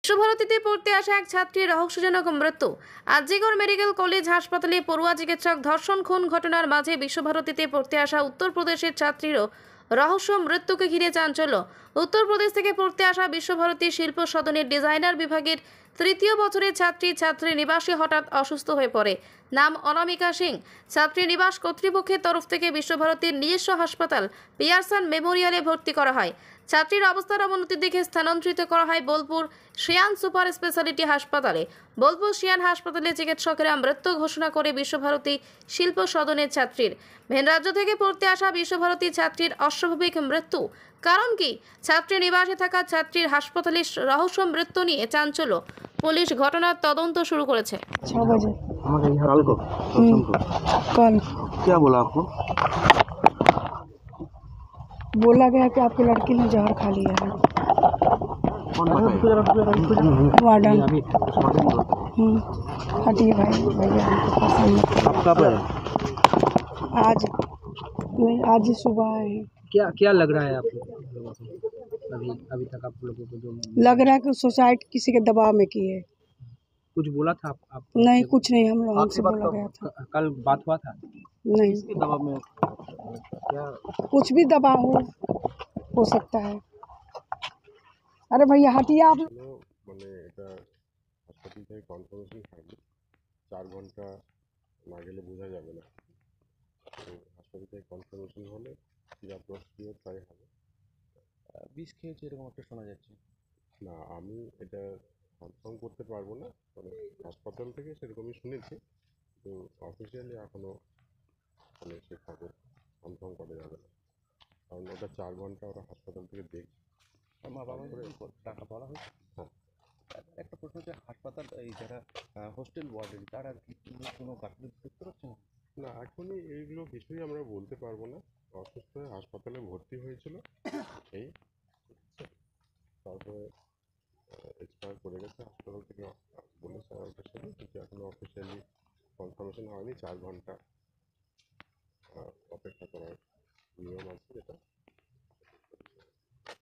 বিশ্বভারতীতে পড়তে আসা এক ছাত্রীর রহস্যজনক মৃত্যু। আরজিকর মেডিকেল কলেজ হাসপাতালে পড়ুয়া চিকিৎসক ধর্ষণ খুন ঘটনার মাঝে বিশ্বভারতীতে পড়তে আসা উত্তরপ্রদেশের ছাত্রীরও রহস্য মৃত্যুকে ঘিরে চাঞ্চল্য। উত্তরপ্রদেশ থেকে পড়তে আসা বিশ্বভারতী শিল্প সদনের ডিজাইনার বিভাগের তৃতীয় বছরের ছাত্রী নিবাসী হঠাৎ অসুস্থ হয়ে পড়ে। নাম অনামিকা সিং। ছাত্রী নিবাস কর্তৃপক্ষের তরফ থেকে বিশ্বভারতীর নিজস্ব হাসপাতাল পিয়ারসন মেমোরিয়ালে ভর্তি করা হয়। ছাত্রীর অবস্থার অবনতির দিকে স্থানান্তরিত করা হয় বোলপুর শিয়ান সুপার স্পেশালিটি হাসপাতালে। বোলপুর শিয়ান হাসপাতালে চিকিৎসকেরা মৃত্যু ঘোষণা করে বিশ্বভারতী শিল্প সদনের ছাত্রীর। ভিন রাজ্য থেকে পড়তে আসা বিশ্বভারতী ছাত্রীর অস্বাভাবিক মৃত্যু কারণ কি? ছাত্রী নিবাসে থাকা ছাত্রীর হাসপাতালে রহস্য মৃত্যু নিয়ে চাঞ্চল্য। পুলিশ ঘটনার তদন্ত শুরু করেছে। 6 बजे हमारे यहाँ कल को कल क्या बोला आपको? बोला गया कि आपकी लड़की ने जहर खा लिया है। कौन बताया? वार्डन। वार्डन। हटिए भाई भैया हमको पसंद मत करो। आप कब आए? आज नहीं, आज ही सुबह आए हैं। क्या क्या लग रहा है आप लोगों को? अभी तक आप लोगों को जो लग रहा है कि सुसाइड किसी के दबाव में की है। कुछ बोला था आप नहीं, कुछ नहीं, हम लोग हमसे बोला गया था। कल बात हुआ था नहीं, किसके दबाव में क्या? कुछ भी दबाव हो सकता है। अरे भैया हटिए आप। মানে এটা হাসপাতাল থেকে কনফার্মেশন হয়নি, 4 ঘন্টা না গেলে বোঝা যাবে না। তো হাসপাতাল থেকে কনফার্মেশন হলে যা প্রসিডিওর তাই হবে। বিষ খেয়েছে এরকম একটা শোনা যাচ্ছে। না, আমি এটা কনফার্ম করতে পারবো না, মানে হাসপাতাল থেকে সেরকমই শুনেছি, কিন্তু অফিসিয়ালি এখনও মানে সে খবর কনফার্ম করা যাবে না, কারণ ওটা 4 ঘন্টা ওরা হাসপাতাল থেকে দেখছে। মা বাবা টাকা বলা হয়েছে। হ্যাঁ, একটা প্রশ্ন হচ্ছে, হাসপাতাল এই যারা হোস্টেল ওয়ার্ডেন তারা কি কোনো গাফিলতি দেখতে পাচ্ছে না? না, এখনই এইগুলো কিছুই আমরা বলতে পারবো না। অসুস্থ হয়ে হাসপাতালে ভর্তি হয়েছিল, এই তারপরে এক্সপায়ার করে গেছে। হাসপাতাল থেকে বলেছে আমাদের সাথে, কিন্তু এখনো অফিসিয়ালি কনফার্মেশন হয়নি। 4 ঘন্টা অপেক্ষা করার নিয়ম আছে, যেটা